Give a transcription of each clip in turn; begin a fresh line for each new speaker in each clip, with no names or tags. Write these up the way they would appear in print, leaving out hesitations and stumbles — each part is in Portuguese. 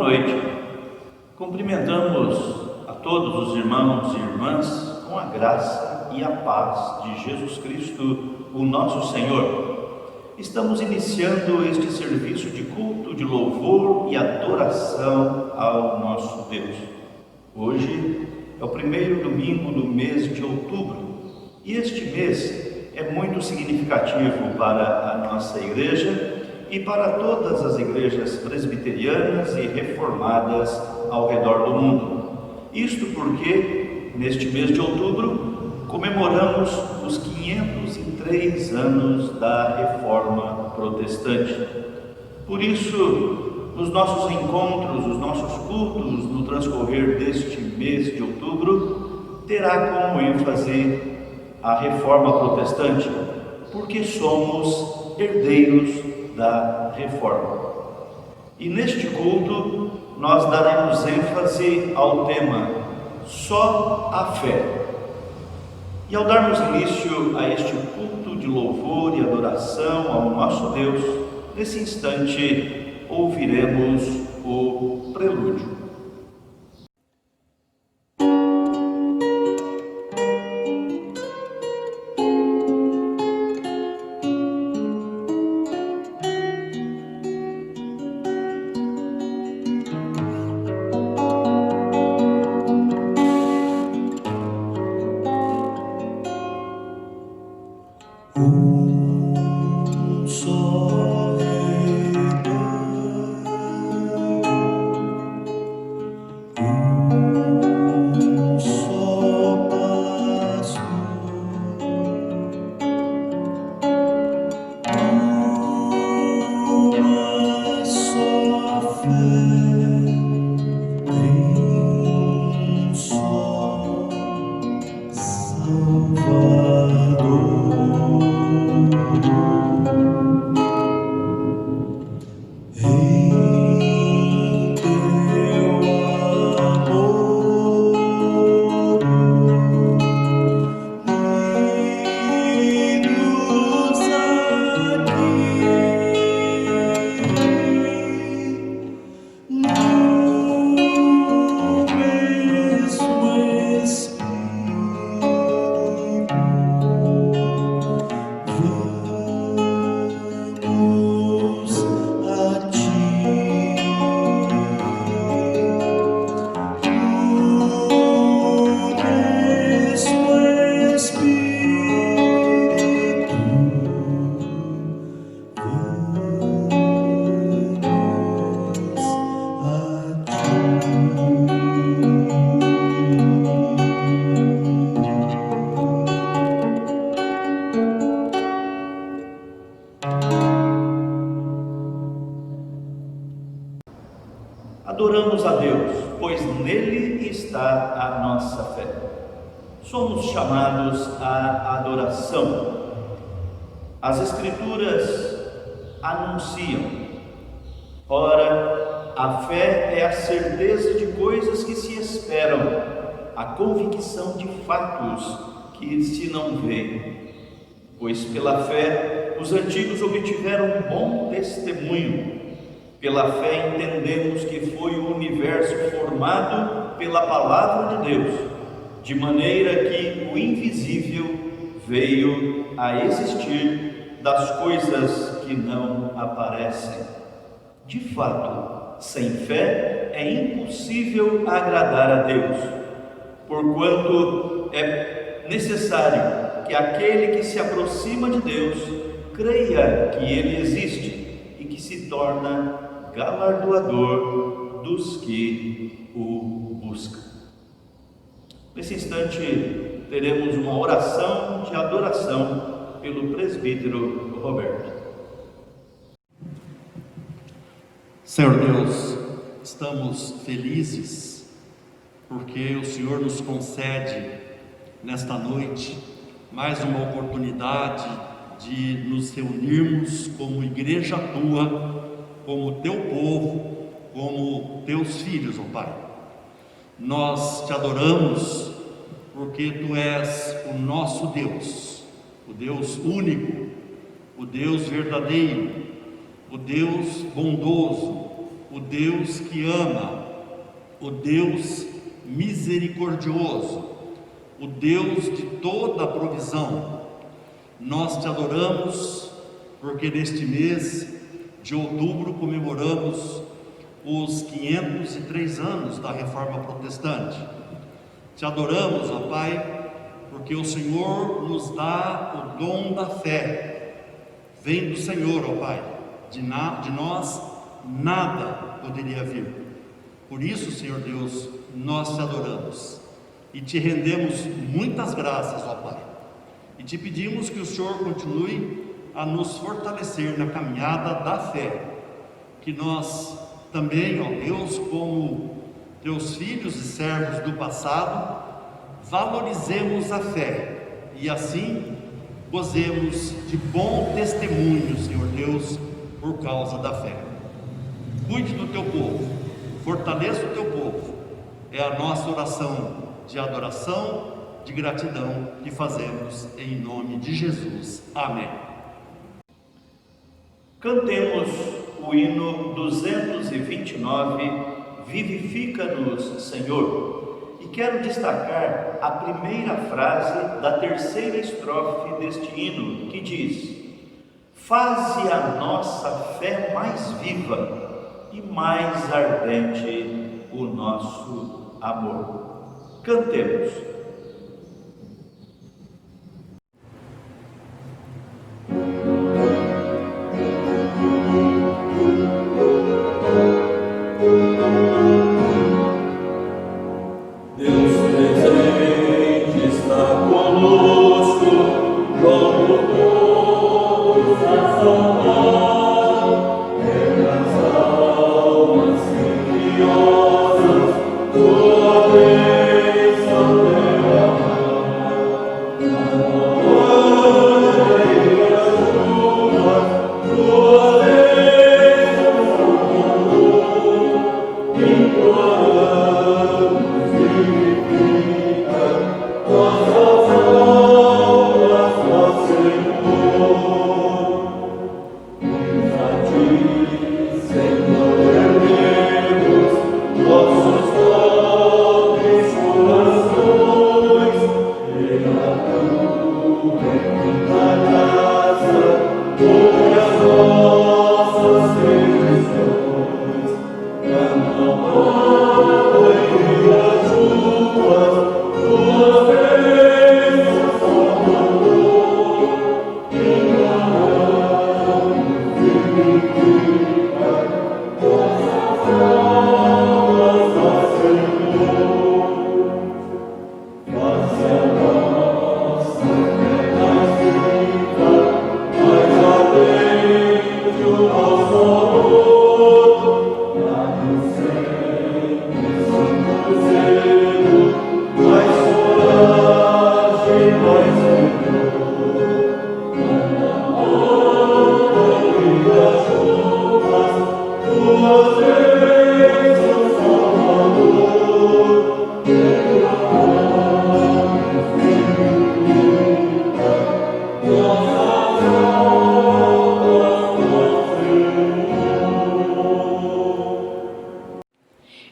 noite. Cumprimentamos a todos os irmãos e irmãs com a graça e a paz de Jesus Cristo, o nosso Senhor. Estamos iniciando este serviço de culto, de louvor e adoração ao nosso Deus. Hoje é o primeiro domingo do mês de outubro e este mês é muito significativo para a nossa igreja e para todas as igrejas presbiterianas e reformadas ao redor do mundo. Isto porque, neste mês de outubro, comemoramos os 503 anos da Reforma Protestante. Por isso, nos nossos encontros, os nossos cultos, no transcorrer deste mês de outubro, terá como ênfase a Reforma Protestante, porque somos herdeiros da Reforma. E neste culto nós daremos ênfase ao tema Só a Fé. E ao darmos início a este culto de louvor e adoração ao nosso Deus, nesse instante ouviremos o prelúdio. Adoramos a Deus, pois nele está a nossa fé. Somos chamados à adoração. As Escrituras anunciam: ora, a fé é a certeza de coisas que se esperam, a convicção de fatos que se não vê. Pois pela fé os antigos obtiveram um bom testemunho. Pela fé entendemos que foi o universo formado pela palavra de Deus, de maneira que o invisível veio a existir das coisas que não aparecem. De fato, sem fé é impossível agradar a Deus, porquanto é necessário que aquele que se aproxima de Deus creia que Ele existe e que se torna galardoador dos que o buscam. Nesse instante teremos uma oração de adoração pelo presbítero Roberto.
Senhor Deus, estamos felizes porque o Senhor nos concede nesta noite mais uma oportunidade de nos reunirmos como igreja tua, como teu povo, como teus filhos, ó Pai. Nós te adoramos porque tu és o nosso Deus, o Deus único, o Deus verdadeiro, o Deus bondoso, o Deus que ama, o Deus misericordioso, o Deus de toda a provisão. Nós te adoramos porque neste mês de outubro comemoramos os 503 anos da Reforma Protestante. Te adoramos, ó Pai, porque o Senhor nos dá o dom da fé. Vem do Senhor, ó Pai, de nós nada poderia vir. Por isso, Senhor Deus, nós te adoramos e te rendemos muitas graças, ó Pai. E te pedimos que o Senhor continue a nos fortalecer na caminhada da fé, que nós também, ó Deus, como teus filhos e servos do passado, valorizemos a fé e assim gozemos de bom testemunho, Senhor Deus, por causa da fé. Cuide do teu povo, fortaleça o teu povo, é a nossa oração de adoração, de gratidão que fazemos em nome de Jesus. Amém.
Cantemos o hino 229, Vivifica-nos, Senhor. E quero destacar a primeira frase da terceira estrofe deste hino, que diz: faze a nossa fé mais viva e mais ardente o nosso amor. Cantemos.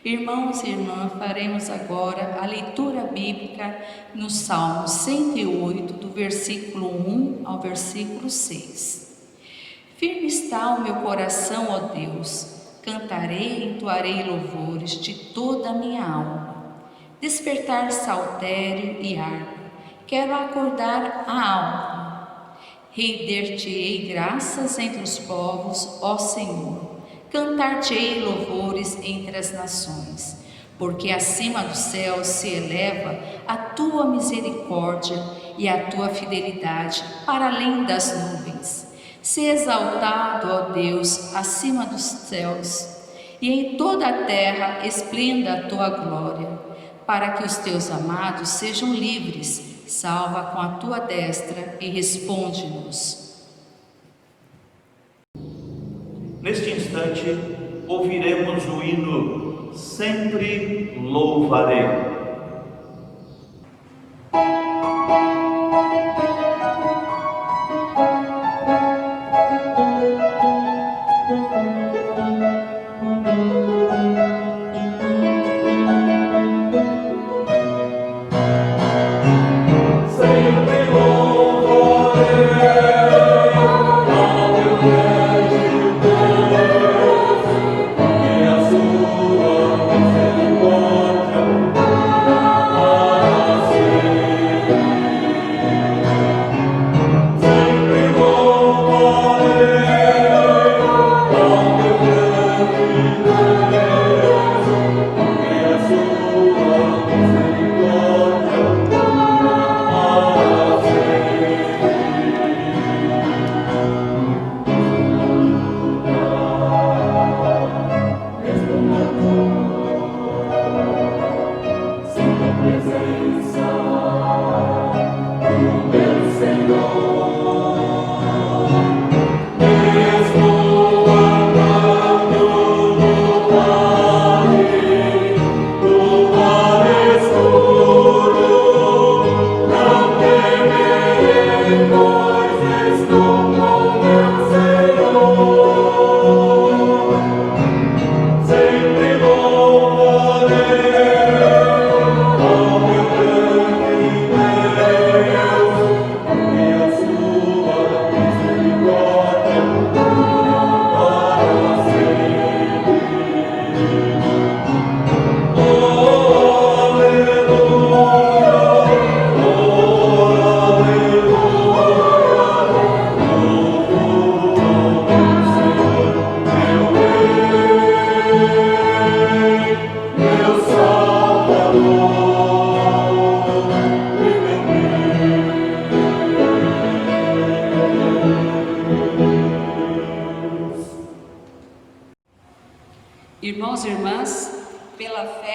Irmãos e irmãs, faremos agora a leitura bíblica no Salmo 108, do versículo 1 ao versículo 6. Firme está o meu coração, ó Deus, cantarei e entoarei louvores de toda a minha alma. Despertar saltério e harpa, quero acordar a alma. Render-te-ei graças entre os povos, ó Senhor. Cantar-te-ei louvores entre as nações, porque acima dos céus se eleva a tua misericórdia e a tua fidelidade para além das nuvens. Se exaltado, ó Deus, acima dos céus, e em toda a terra esplenda a tua glória, para que os teus amados sejam livres. Salva com a tua destra e responde-nos.
Neste instante, ouviremos o hino Sempre Louvarei.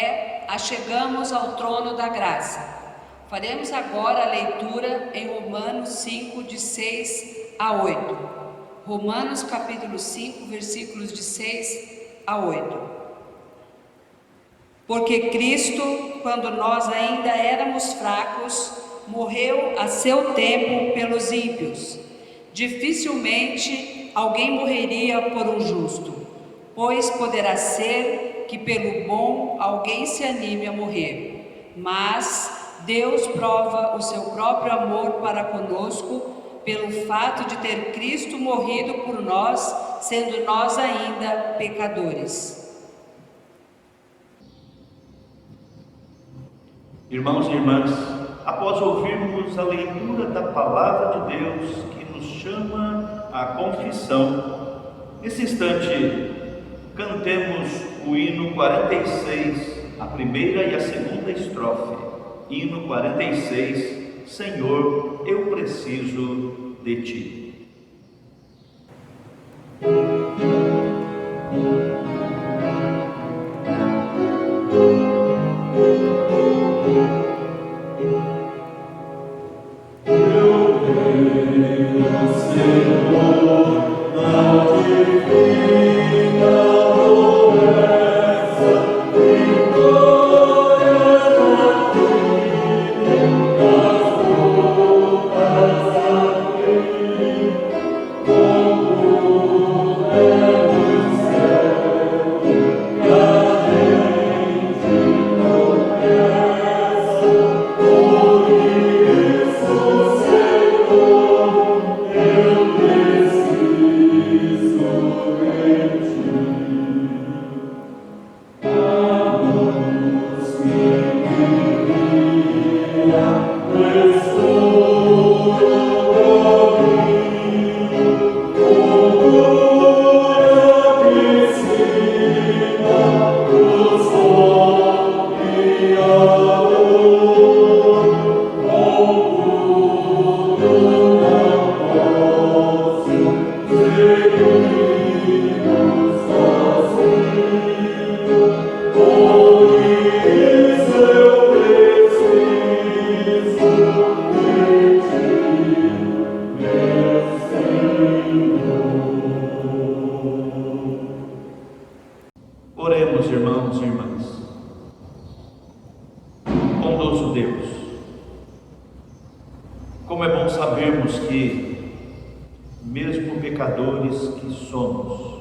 fé, achegamos ao trono da graça. Faremos agora a leitura em Romanos 5, de 6 a 8. Romanos capítulo 5, versículos de 6 a 8. Porque Cristo, quando nós ainda éramos fracos, morreu a seu tempo pelos ímpios. Dificilmente alguém morreria por um justo, pois poderá ser que pelo bom alguém se anime a morrer. Mas Deus prova o seu próprio amor para conosco pelo fato de ter Cristo morrido por nós, sendo nós ainda pecadores.
Irmãos e irmãs, após ouvirmos a leitura da Palavra de Deus que nos chama à confissão, nesse instante cantemos o hino 46, a primeira e a segunda estrofe. Hino 46, Senhor, eu preciso de Ti. Oremos, irmãos e irmãs. Bondoso Deus, como é bom sabermos que, mesmo pecadores que somos,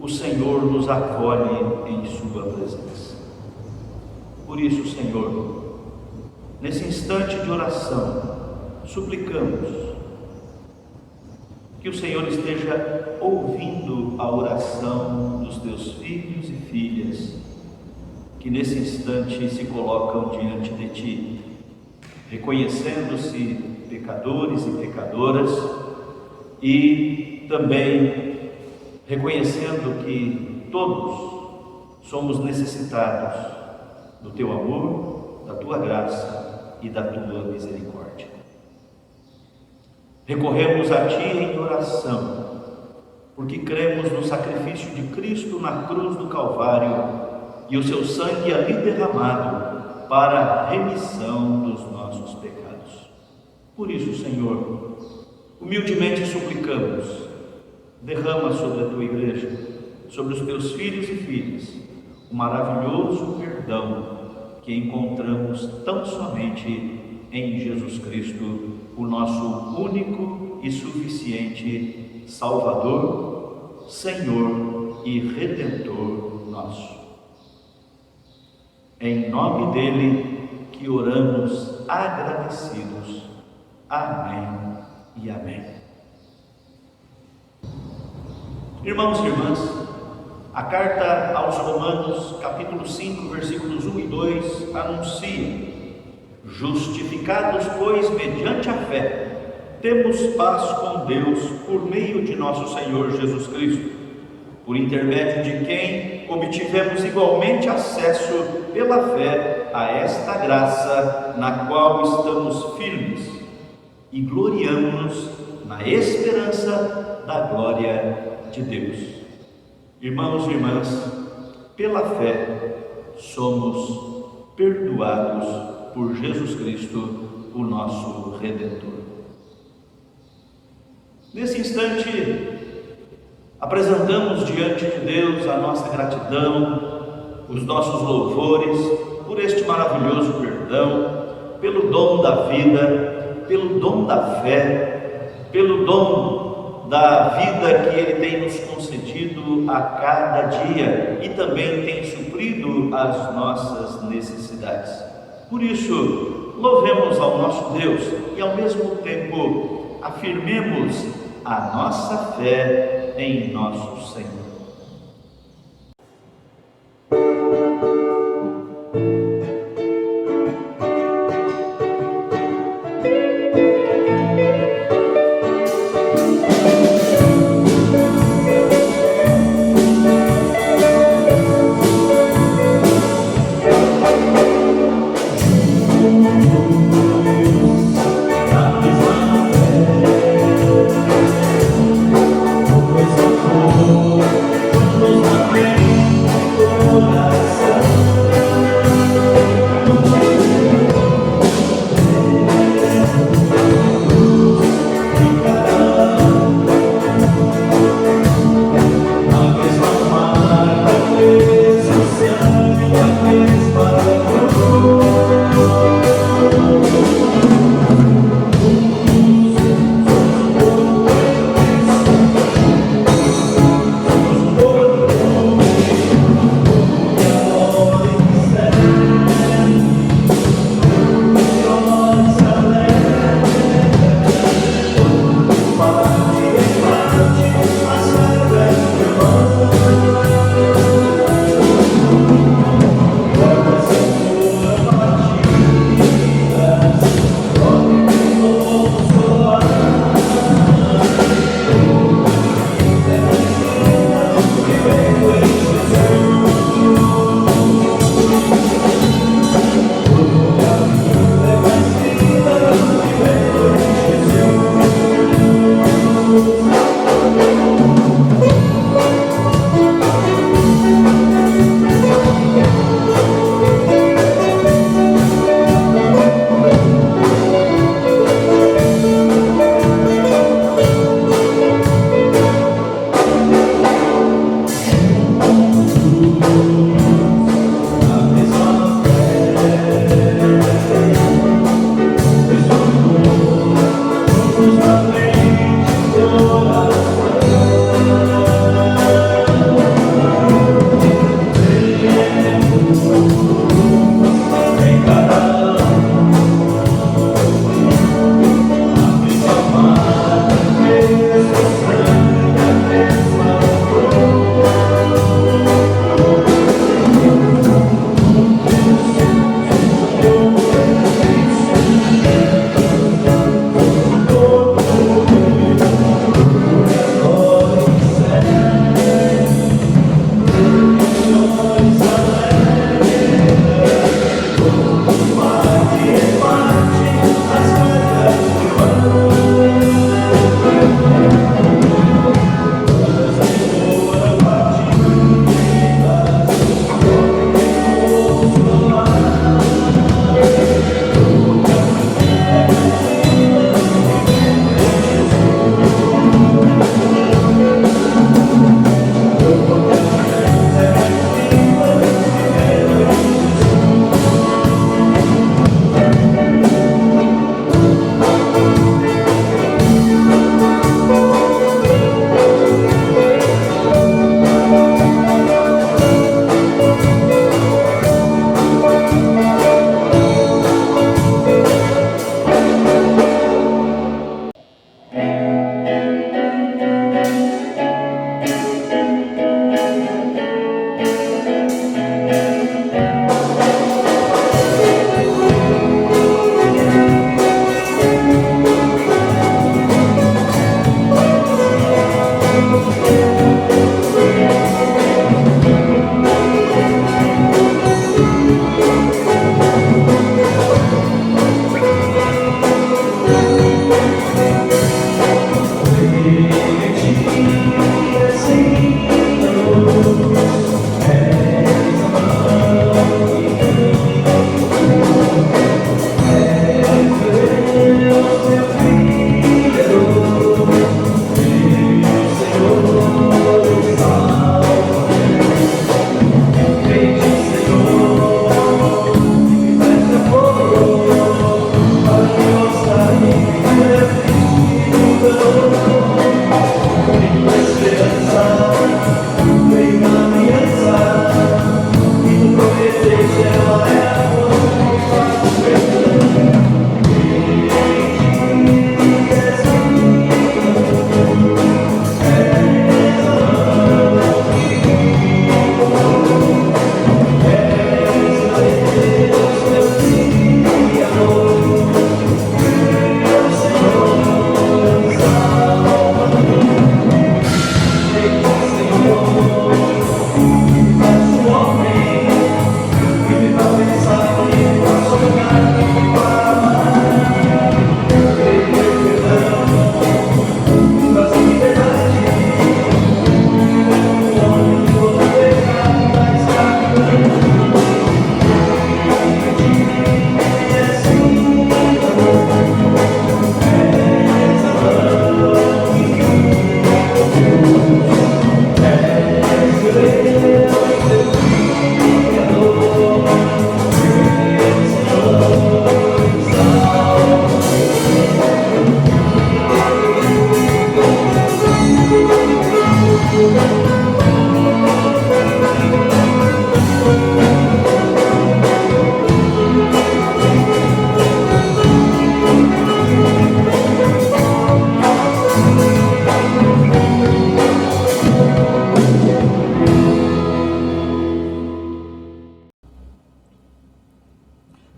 o Senhor nos acolhe em Sua presença. Por isso, Senhor, nesse instante de oração, suplicamos que o Senhor esteja ouvindo a oração dos teus filhos e filhas, que nesse instante se colocam diante de Ti, reconhecendo-se pecadores e pecadoras, e também reconhecendo que todos somos necessitados do Teu amor, da Tua graça e da Tua misericórdia. Recorremos a Ti em oração, porque cremos no sacrifício de Cristo na cruz do Calvário e o Seu sangue ali derramado para a remissão dos nossos pecados. Por isso, Senhor, humildemente suplicamos, derrama sobre a Tua Igreja, sobre os Teus filhos e filhas, o maravilhoso perdão que encontramos tão somente em Jesus Cristo, o nosso único e suficiente Salvador, Senhor e Redentor nosso. É em nome dele que oramos agradecidos. Amém e amém. Irmãos e irmãs, a carta aos Romanos, capítulo 5, versículos 1 e 2, anuncia: justificados, pois, mediante a fé, temos paz com Deus por meio de nosso Senhor Jesus Cristo, por intermédio de quem obtivemos igualmente acesso pela fé a esta graça na qual estamos firmes e gloriamo-nos na esperança da glória de Deus. Irmãos e irmãs, pela fé, somos perdoados por Jesus Cristo, o nosso Redentor. Nesse instante, apresentamos diante de Deus a nossa gratidão, os nossos louvores por este maravilhoso perdão, pelo dom da vida, pelo dom da fé, pelo dom da vida que Ele tem nos concedido a cada dia e também tem suprido as nossas necessidades. Por isso, louvemos ao nosso Deus e ao mesmo tempo afirmemos a nossa fé em nosso Senhor.
Oh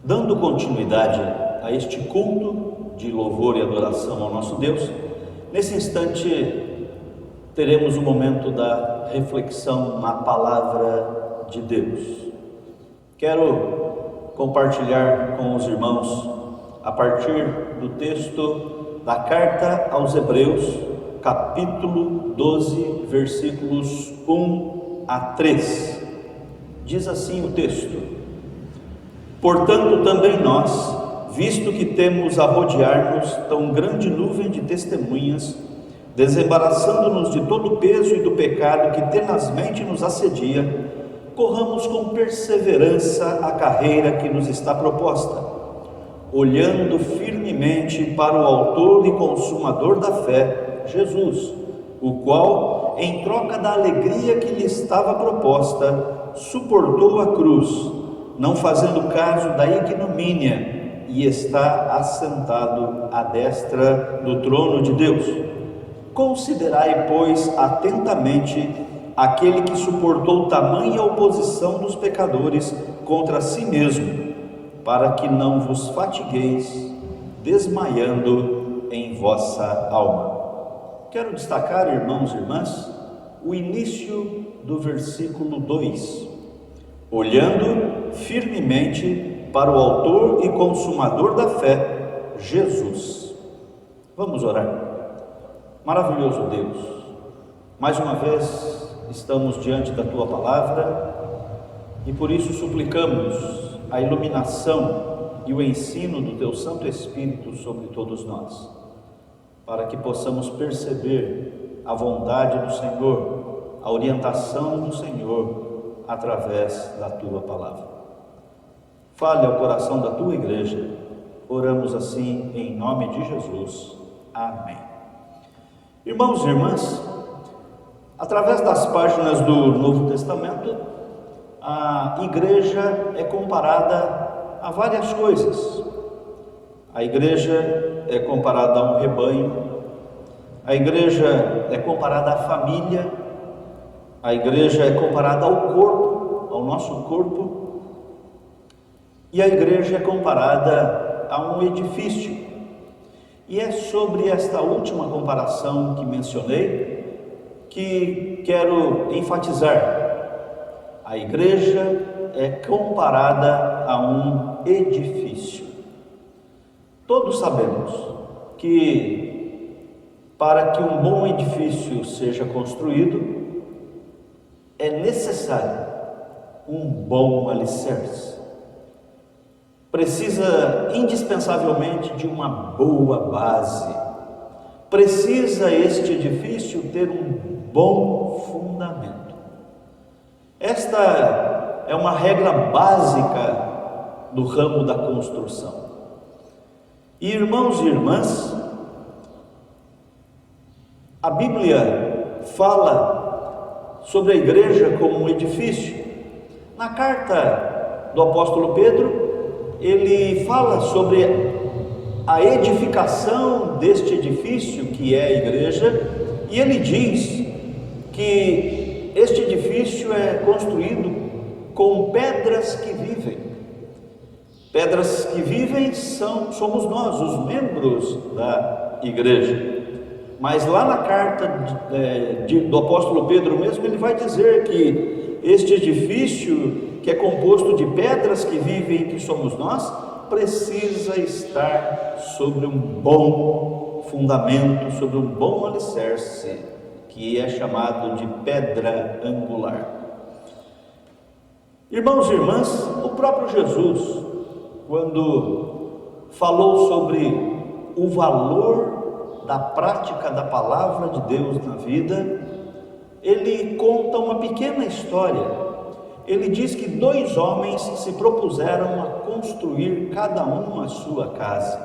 Dando continuidade a este culto de louvor e adoração ao nosso Deus, nesse instante teremos o momento da reflexão na palavra de Deus. Quero compartilhar com os irmãos a partir do texto da carta aos Hebreus, capítulo 12, versículos 1 a 3. Diz assim o texto: portanto, também nós, visto que temos a rodear-nos tão grande nuvem de testemunhas, desembaraçando-nos de todo o peso e do pecado que tenazmente nos assedia, corramos com perseverança a carreira que nos está proposta, olhando firmemente para o autor e consumador da fé, Jesus, o qual, em troca da alegria que lhe estava proposta, suportou a cruz, não fazendo caso da ignomínia, e está assentado à destra do trono de Deus. Considerai, pois, atentamente aquele que suportou tamanha oposição dos pecadores contra si mesmo, para que não vos fatigueis, desmaiando em vossa alma. Quero destacar, irmãos e irmãs, o início do versículo 2. Olhando firmemente para o autor e consumador da fé, Jesus. Vamos orar. Maravilhoso Deus, mais uma vez estamos diante da Tua Palavra e por isso suplicamos a iluminação e o ensino do Teu Santo Espírito sobre todos nós, para que possamos perceber a vontade do Senhor, a orientação do Senhor, através da Tua Palavra. Fale ao coração da Tua Igreja, oramos assim em nome de Jesus. Amém. Irmãos e irmãs, através das páginas do Novo Testamento, a Igreja é comparada a várias coisas. A Igreja é comparada a um rebanho, a Igreja é comparada à família, a Igreja é comparada ao corpo, ao nosso corpo, e a Igreja é comparada a um edifício. E é sobre esta última comparação que mencionei que quero enfatizar. A Igreja é comparada a um edifício. Todos sabemos que para que um bom edifício seja construído, é necessário um bom alicerce. Precisa indispensavelmente de uma boa base. Precisa este edifício ter um bom fundamento. Esta é uma regra básica do ramo da construção. E irmãos e irmãs, a Bíblia fala sobre a igreja como um edifício. Na carta do apóstolo Pedro, ele fala sobre a edificação deste edifício que é a igreja, e ele diz que este edifício é construído com pedras que vivem. Pedras que vivem somos nós, os membros da igreja. Mas lá na carta do apóstolo Pedro mesmo, ele vai dizer que este edifício, que é composto de pedras que vivem, que somos nós, precisa estar sobre um bom fundamento, sobre um bom alicerce, que é chamado de pedra angular. Irmãos e irmãs, o próprio Jesus, quando falou sobre o valor da prática da palavra de Deus na vida, ele conta uma pequena história. Ele diz que 2 homens se propuseram a construir cada um a sua casa.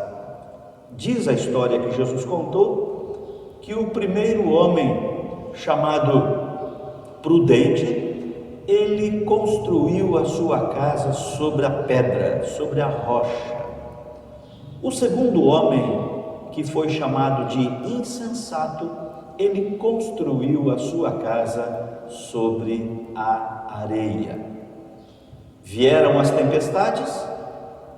Diz a história que Jesus contou que o primeiro homem, chamado Prudente, ele construiu a sua casa sobre a pedra, sobre a rocha. O segundo homem, que foi chamado de Insensato, ele construiu a sua casa sobre a areia. Vieram as tempestades,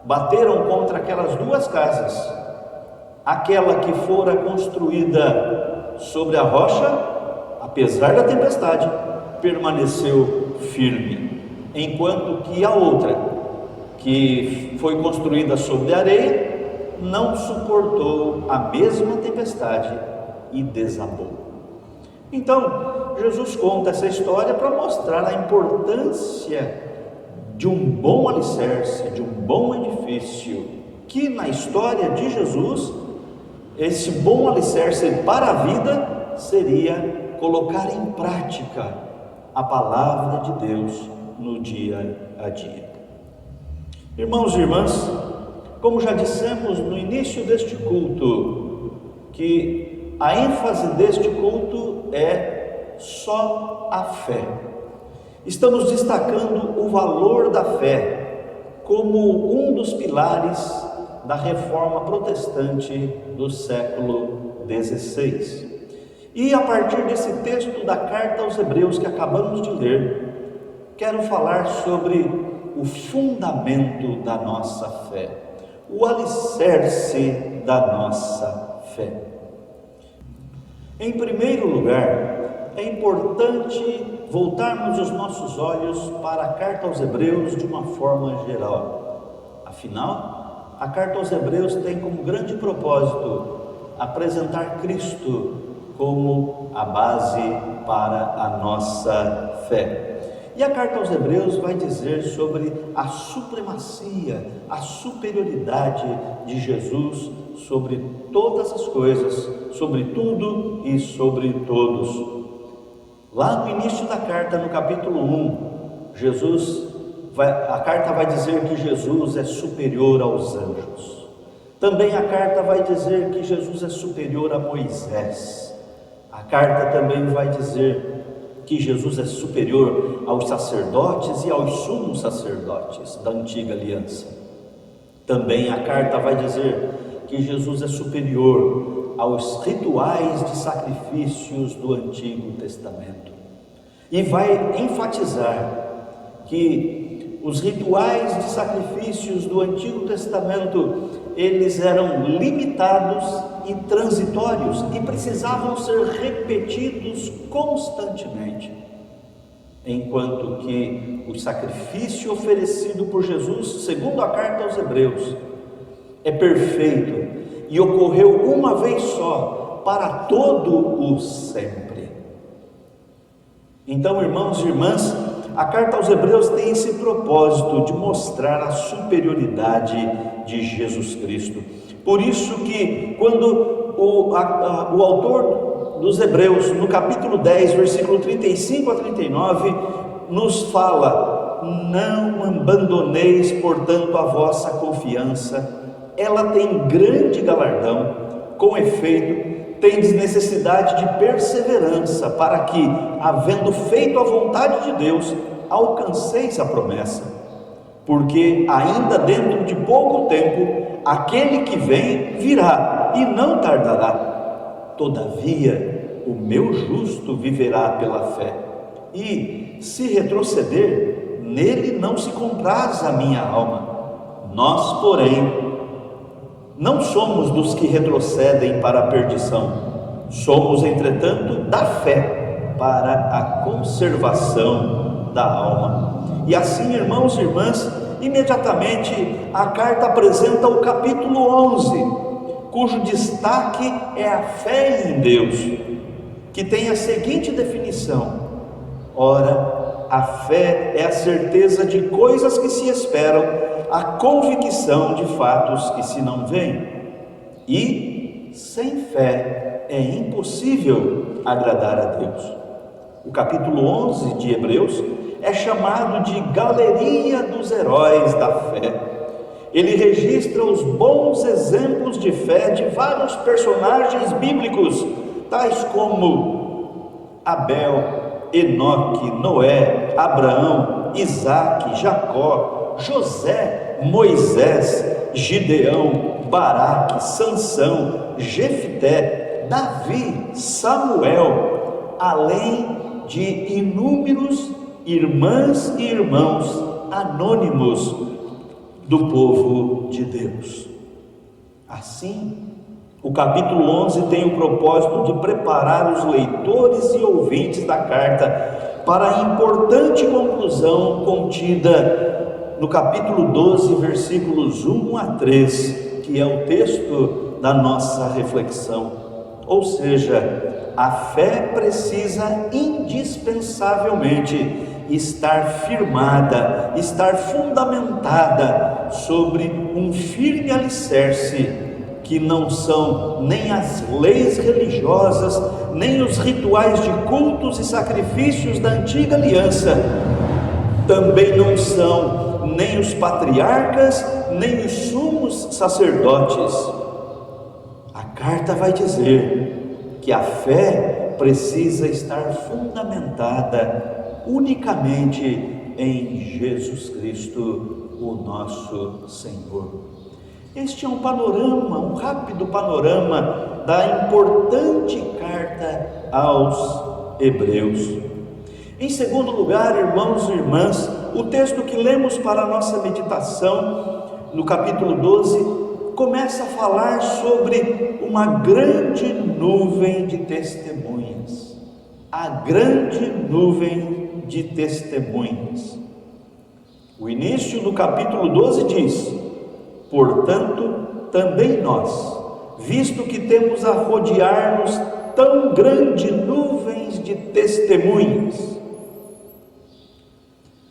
bateram contra aquelas duas casas. Aquela que fora construída sobre a rocha, apesar da tempestade, permaneceu firme, enquanto que a outra, que foi construída sobre a areia, não suportou a mesma tempestade e desabou. Então, Jesus conta essa história para mostrar a importância de um bom alicerce, de um bom edifício, que na história de Jesus, esse bom alicerce para a vida seria colocar em prática a palavra de Deus no dia a dia. Irmãos e irmãs, como já dissemos no início deste culto, que a ênfase deste culto é só a fé. Estamos destacando o valor da fé como um dos pilares da reforma protestante do século XVI. E a partir desse texto da carta aos Hebreus que acabamos de ler, quero falar sobre o fundamento da nossa fé, o alicerce da nossa fé. Em primeiro lugar, é importante voltarmos os nossos olhos para a carta aos Hebreus de uma forma geral. Afinal, a carta aos Hebreus tem como grande propósito apresentar Cristo como a base para a nossa fé. E a carta aos Hebreus vai dizer sobre a supremacia, a superioridade de Jesus sobre todas as coisas, sobre tudo e sobre todos. Lá no início da carta, no capítulo 1, a carta vai dizer que Jesus é superior aos anjos. Também a carta vai dizer que Jesus é superior a Moisés. A carta também vai dizer que Jesus é superior aos sacerdotes e aos sumos sacerdotes da antiga aliança. Também a carta vai dizer que Jesus é superior aos rituais de sacrifícios do Antigo Testamento. E vai enfatizar que os rituais de sacrifícios do Antigo Testamento, eles eram limitados e transitórios e precisavam ser repetidos constantemente, enquanto que o sacrifício oferecido por Jesus, segundo a carta aos Hebreus, é perfeito e ocorreu uma vez só para todo o sempre. Então, irmãos e irmãs, a carta aos Hebreus tem esse propósito de mostrar a superioridade de Jesus Cristo. Por isso que quando o autor dos Hebreus, no capítulo 10, versículo 35 a 39, nos fala: não abandoneis, portanto, a vossa confiança, ela tem grande galardão, com efeito, tendes necessidade de perseverança, para que, havendo feito a vontade de Deus, alcanceis a promessa. Porque ainda dentro de pouco tempo, aquele que vem virá e não tardará. Todavia, o meu justo viverá pela fé. E, se retroceder, nele não se compraz a minha alma. Nós, porém, não somos dos que retrocedem para a perdição. Somos, entretanto, da fé para a conservação da alma. E assim, irmãos e irmãs, imediatamente a carta apresenta o capítulo 11, cujo destaque é a fé em Deus, que tem a seguinte definição: ora, a fé é a certeza de coisas que se esperam, a convicção de fatos que se não veem. E sem fé é impossível agradar a Deus. O capítulo 11 de Hebreus é chamado de galeria dos heróis da fé. Ele registra os bons exemplos de fé de vários personagens bíblicos, tais como Abel, Enoque, Noé, Abraão, Isaque, Jacó, José, Moisés, Gideão, Baraque, Sansão, Jefté, Davi, Samuel, além de inúmeros irmãs e irmãos anônimos do povo de Deus. Assim, o capítulo 11 tem o propósito de preparar os leitores e ouvintes da carta para a importante conclusão contida no capítulo 12, versículos 1 a 3, que é o texto da nossa reflexão. Ou seja, a fé precisa indispensavelmente estar firmada, estar fundamentada sobre um firme alicerce, que não são nem as leis religiosas, nem os rituais de cultos e sacrifícios da antiga aliança, também não são nem os patriarcas, nem os sumos sacerdotes. A carta vai dizer que a fé precisa estar fundamentada unicamente em Jesus Cristo, o nosso Senhor. Este é um panorama, um rápido panorama da importante carta aos Hebreus. Em segundo lugar, irmãos e irmãs, o texto que lemos para a nossa meditação, no capítulo 12, começa a falar sobre uma grande nuvem de testemunhas. A grande nuvem de testemunhas. O início do capítulo 12 diz: portanto, também nós, visto que temos a rodear-nos tão grande nuvens de testemunhas.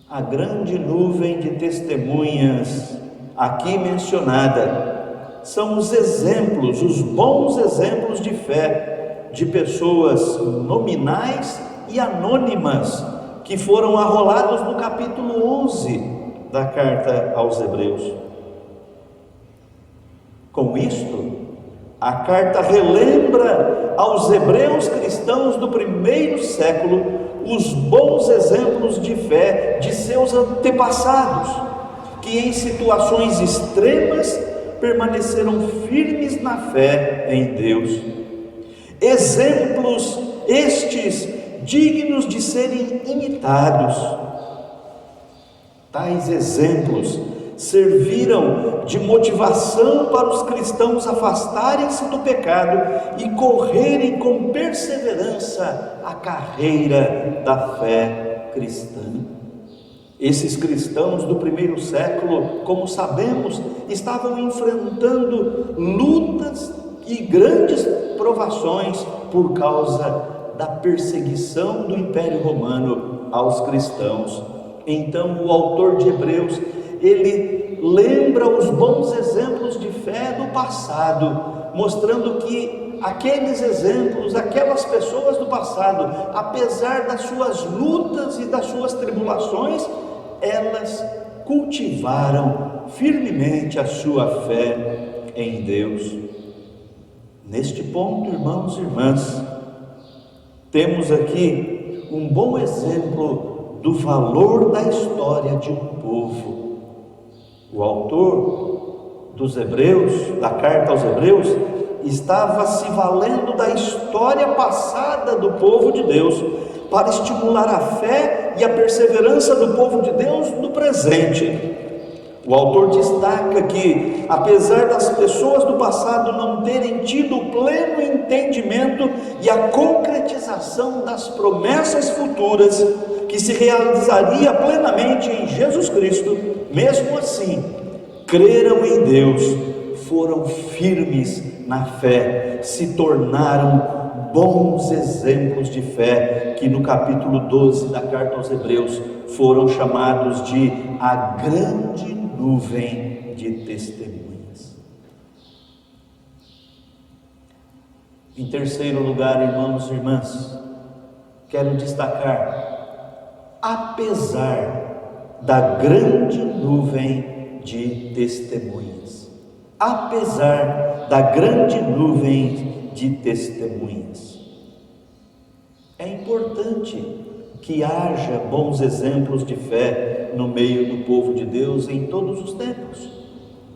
A grande nuvem de testemunhas aqui mencionada são os exemplos, os bons exemplos de fé de pessoas nominais e anônimas que foram arrolados no capítulo 11 da carta aos Hebreus. Com isto, a carta relembra aos hebreus cristãos do primeiro século os bons exemplos de fé de seus antepassados, que em situações extremas permaneceram firmes na fé em Deus. Exemplos estes dignos de serem imitados. Tais exemplos serviram de motivação para os cristãos afastarem-se do pecado e correrem com perseverança a carreira da fé cristã. Esses cristãos do primeiro século, como sabemos, estavam enfrentando lutas e grandes provações por causa da perseguição do Império Romano aos cristãos. Então, o autor de Hebreus, ele lembra os bons exemplos de fé do passado, mostrando que aqueles exemplos, aquelas pessoas do passado, apesar das suas lutas e das suas tribulações, elas cultivaram firmemente a sua fé em Deus. Neste ponto, irmãos e irmãs, temos aqui um bom exemplo do valor da história de um povo. O autor dos Hebreus, da carta aos Hebreus, estava se valendo da história passada do povo de Deus para estimular a fé e a perseverança do povo de Deus no presente. O autor destaca que, apesar das pessoas do passado não terem tido o pleno entendimento e a concretização das promessas futuras que se realizaria plenamente em Jesus Cristo, mesmo assim, creram em Deus, foram firmes na fé, se tornaram bons exemplos de fé, que no capítulo 12 da carta aos Hebreus foram chamados de a grande nuvem de testemunhas. Em terceiro lugar, irmãos e irmãs, quero destacar, apesar da grande nuvem de testemunhas, apesar da grande nuvem de testemunhas, é importante que haja bons exemplos de fé no meio do povo de Deus em todos os tempos.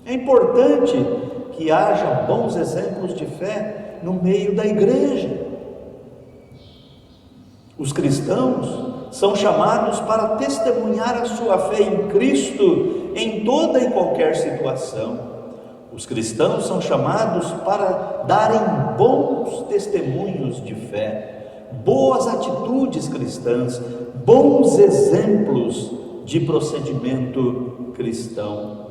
É importante que haja bons exemplos de fé no meio da igreja. Os cristãos são chamados para testemunhar a sua fé em Cristo em toda e qualquer situação. Os cristãos são chamados para darem bons testemunhos de fé, boas atitudes cristãs, bons exemplos de procedimento cristão.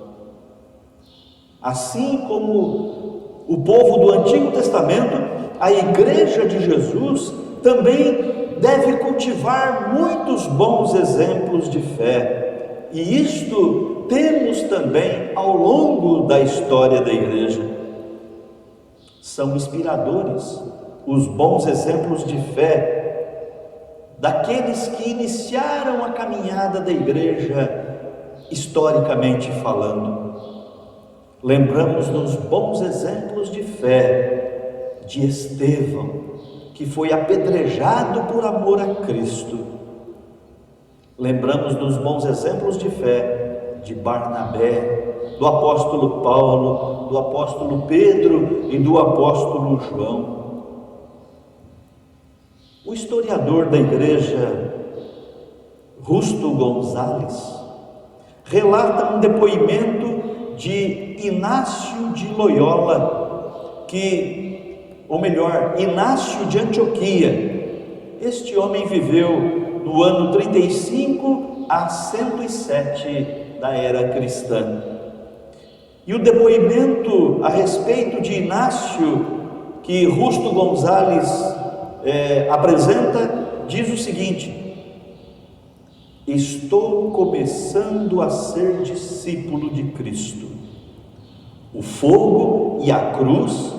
Assim como o povo do Antigo Testamento, a Igreja de Jesus também deve cultivar muitos bons exemplos de fé. E isto temos também ao longo da história da Igreja. São inspiradores os bons exemplos de fé daqueles que iniciaram a caminhada da Igreja, historicamente falando. Lembramos dos bons exemplos de fé de Estevão, que foi apedrejado por amor a Cristo. Lembramos dos bons exemplos de fé de Barnabé, do apóstolo Paulo, do apóstolo Pedro e do apóstolo João. O historiador da Igreja, Justo Gonzalez, relata um depoimento de Inácio de Loyola, Inácio de Antioquia. Este homem viveu no ano 35 a 107 da era cristã. E o depoimento a respeito de Inácio, que Justo Gonzalez apresenta, diz o seguinte: estou começando a ser discípulo de Cristo. O fogo e a cruz,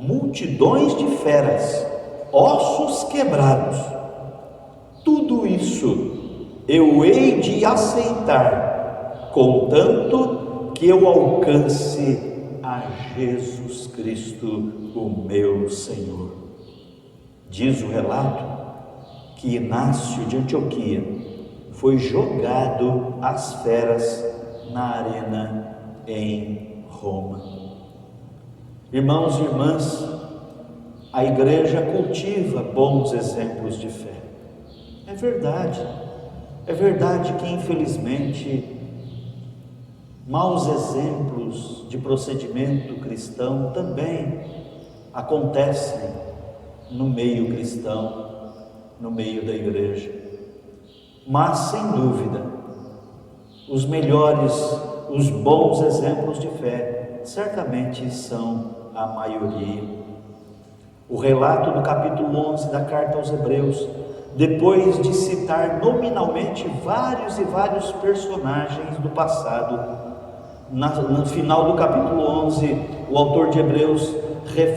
multidões de feras, ossos quebrados, tudo isso eu hei de aceitar, contanto que eu alcance a Jesus Cristo, o meu Senhor. Diz o relato que Inácio de Antioquia foi jogado às feras na arena em Roma. Irmãos e irmãs, a Igreja cultiva bons exemplos de fé. É verdade que infelizmente maus exemplos de procedimento cristão também acontecem no meio cristão, no meio da Igreja. Mas, sem dúvida, os melhores, os bons exemplos de fé, certamente são a maioria. O relato do capítulo 11 da carta aos Hebreus, depois de citar nominalmente vários e vários personagens do passado, no final do capítulo 11, o autor de Hebreus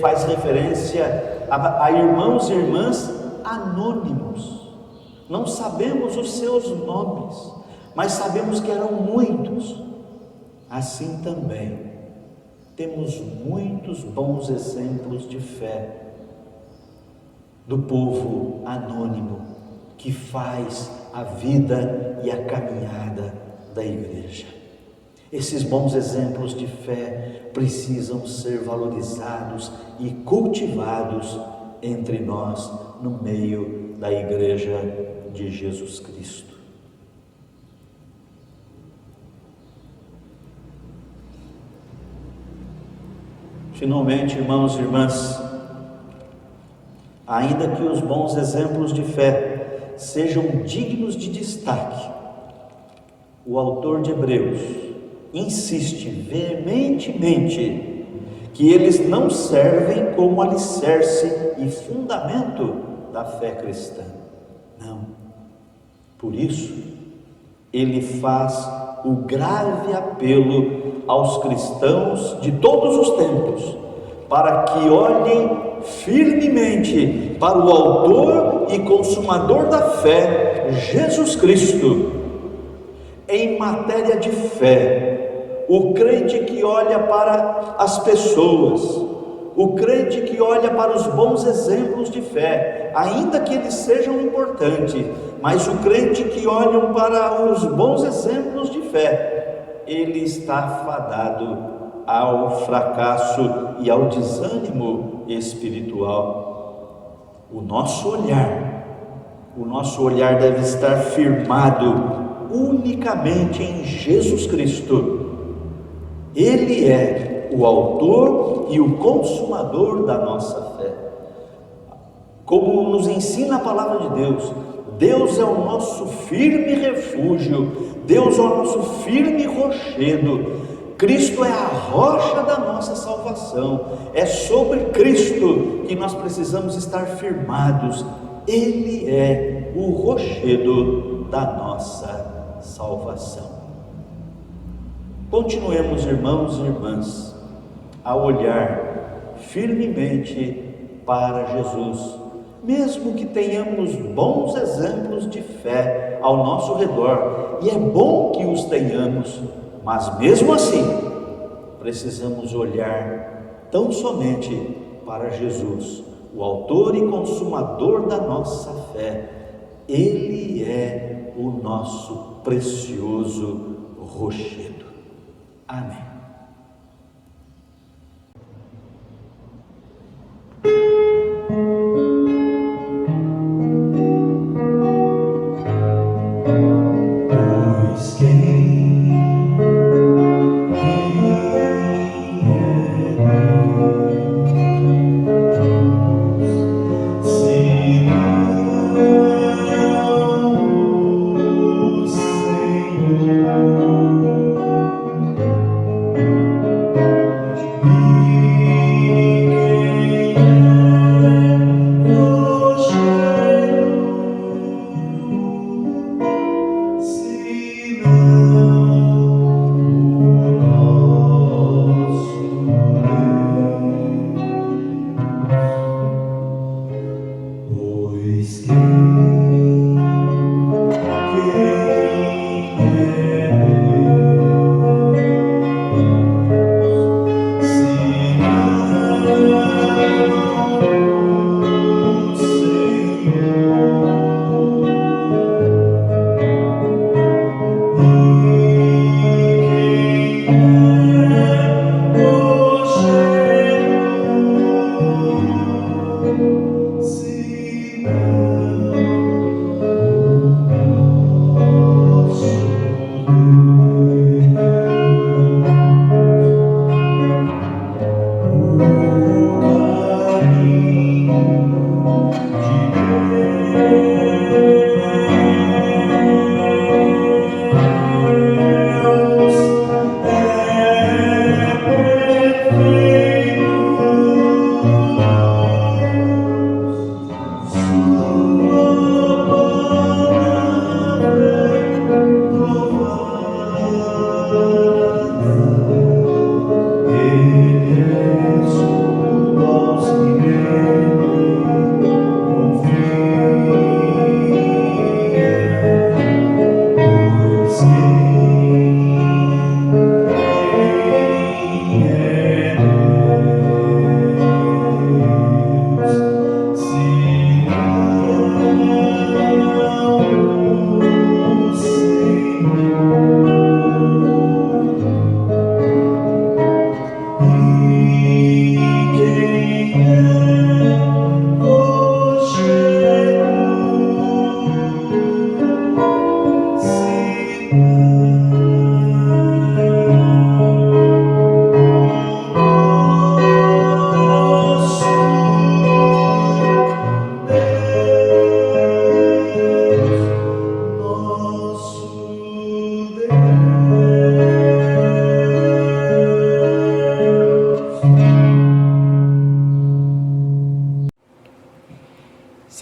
faz referência a irmãos e irmãs anônimos. Não sabemos os seus nomes, mas sabemos que eram muitos. Assim também temos muitos bons exemplos de fé do povo anônimo que faz a vida e a caminhada da Igreja. Esses bons exemplos de fé precisam ser valorizados e cultivados entre nós, no meio da Igreja de Jesus Cristo. Finalmente, irmãos e irmãs, ainda que os bons exemplos de fé sejam dignos de destaque, o autor de Hebreus insiste veementemente que eles não servem como alicerce e fundamento da fé cristã. Não. Por isso, ele faz o grave apelo aos cristãos de todos os tempos, para que olhem firmemente para o autor e consumador da fé, Jesus Cristo. Em matéria de fé, o crente que olha para as pessoas, o crente que olha para os bons exemplos de fé, ainda que eles sejam importantes, mas o crente que olha para os bons exemplos de fé, ele está fadado ao fracasso e ao desânimo espiritual. O nosso olhar o nosso olhar deve estar firmado unicamente em Jesus Cristo. Ele é o autor e o consumador da nossa fé. Como nos ensina a palavra de Deus, Deus é o nosso firme refúgio, Deus é o nosso firme rochedo. Cristo é a rocha da nossa salvação. É sobre Cristo que nós precisamos estar firmados. Ele é o rochedo da nossa salvação. Continuemos, irmãos e irmãs, a olhar firmemente para Jesus, mesmo que tenhamos bons exemplos de fé ao nosso redor, e é bom que os tenhamos, mas mesmo assim, precisamos olhar tão somente para Jesus, o autor e consumador da nossa fé. Ele é o nosso precioso rochedo. Amém.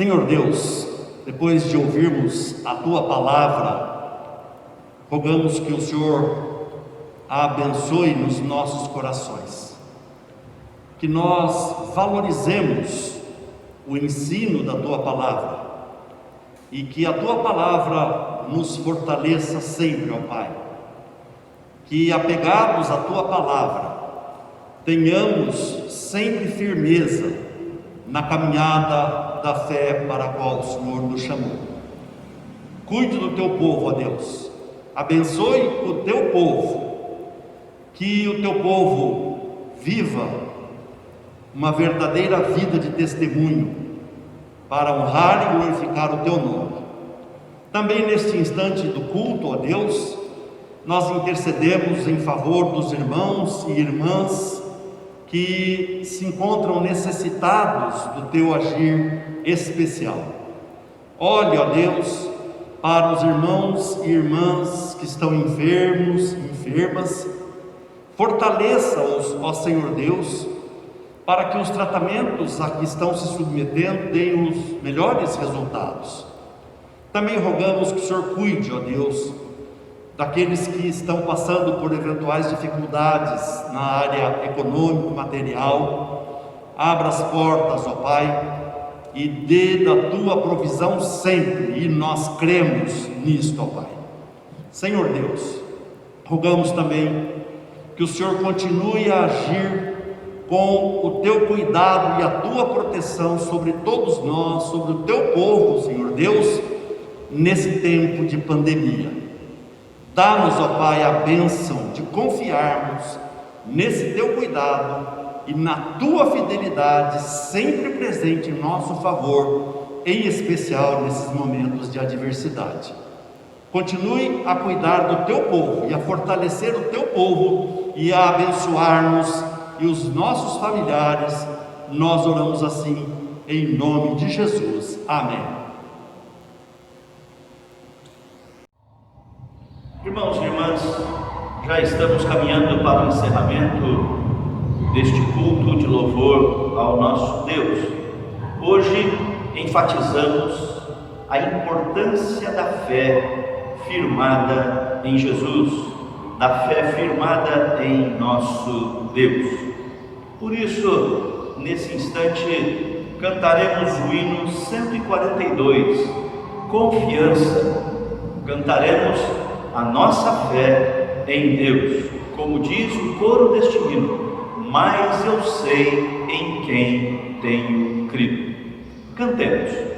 Senhor Deus, depois de ouvirmos a Tua palavra, rogamos que o Senhor a abençoe nos nossos corações, que nós valorizemos o ensino da Tua palavra e que a Tua palavra nos fortaleça sempre, ó Pai, que apegados à Tua palavra, tenhamos sempre firmeza na caminhada da fé para a qual o Senhor nos chamou. Cuide do Teu povo, ó Deus, abençoe o Teu povo, que o Teu povo viva uma verdadeira vida de testemunho, para honrar e glorificar o Teu nome. Também neste instante do culto, ó Deus, nós intercedemos em favor dos irmãos e irmãs que se encontram necessitados do Teu agir especial. Olhe, ó Deus, para os irmãos e irmãs que estão enfermos, enfermas, fortaleça-os, ó Senhor Deus, para que os tratamentos a que estão se submetendo deem os melhores resultados. Também rogamos que o Senhor cuide, ó Deus, daqueles que estão passando por eventuais dificuldades na área econômica, material. Abra as portas, ó Pai, e dê da Tua provisão sempre, e nós cremos nisto, ó Pai. Senhor Deus, rogamos também que o Senhor continue a agir com o Teu cuidado e a Tua proteção sobre todos nós, sobre o Teu povo, Senhor Deus, nesse tempo de pandemia. Dá-nos, ó Pai, a bênção de confiarmos nesse Teu cuidado e na Tua fidelidade sempre presente em nosso favor, em especial nesses momentos de adversidade. Continue a cuidar do Teu povo e a fortalecer o Teu povo e a abençoar-nos e os nossos familiares. Nós oramos assim em nome de Jesus. Amém.
Irmãos e irmãs, já estamos caminhando para o encerramento deste culto de louvor ao nosso Deus. Hoje enfatizamos a importância da fé firmada em Jesus, da fé firmada em nosso Deus. Por isso, nesse instante, cantaremos o hino 142, Confiança. Cantaremos a nossa fé em Deus, como diz o coro deste hino: mas eu sei em quem tenho crido. Cantemos.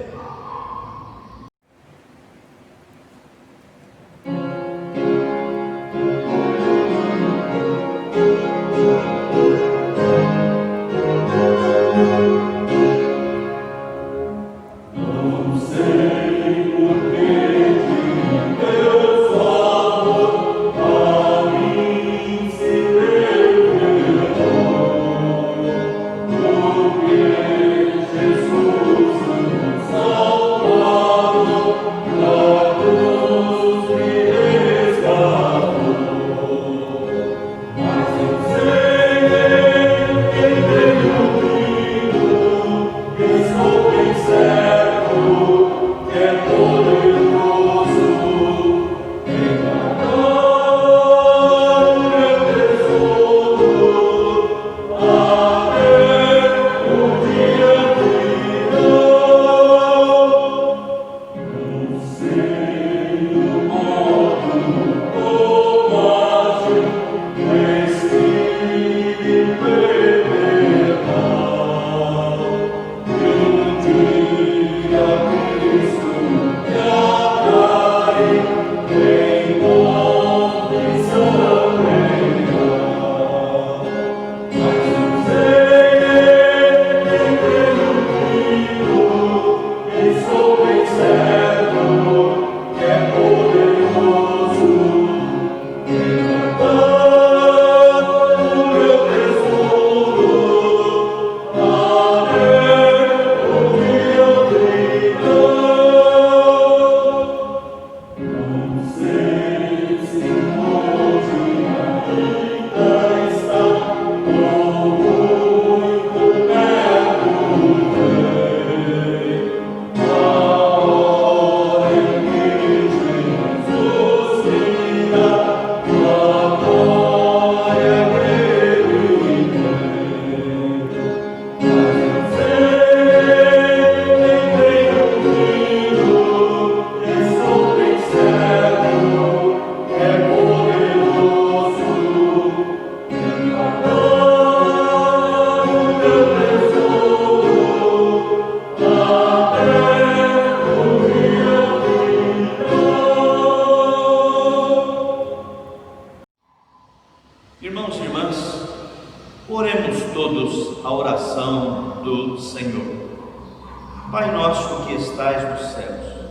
Pai nosso que estais nos céus,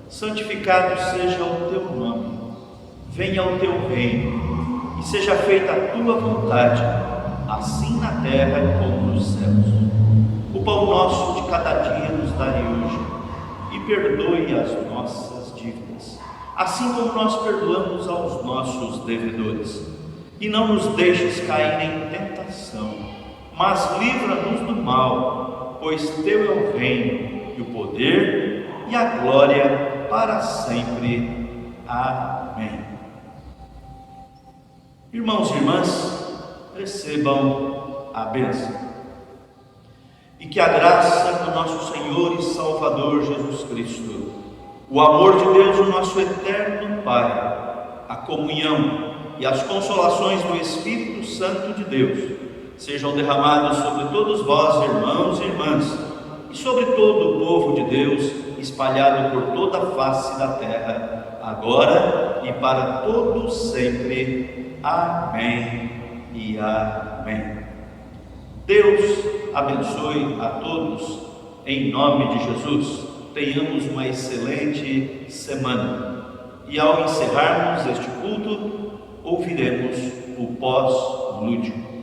santificado seja o teu nome. Venha o teu reino e seja feita a tua vontade, assim na terra como nos céus. O pão nosso de cada dia nos dai hoje, e perdoe as nossas dívidas, assim como nós perdoamos aos nossos devedores. E não nos deixes cair em tentação, mas livra-nos do mal, pois teu é o reino, e o poder, e a glória para sempre. Amém. Irmãos e irmãs, recebam a bênção. E que a graça do nosso Senhor e Salvador Jesus Cristo, o amor de Deus, o nosso eterno Pai, a comunhão e as consolações do Espírito Santo de Deus sejam derramados sobre todos vós, irmãos e irmãs, e sobre todo o povo de Deus espalhado por toda a face da terra, agora e para todos sempre. Amém e amém. Deus abençoe a todos, em nome de Jesus. Tenhamos uma excelente semana. E ao encerrarmos este culto, ouviremos o pós-lúdio.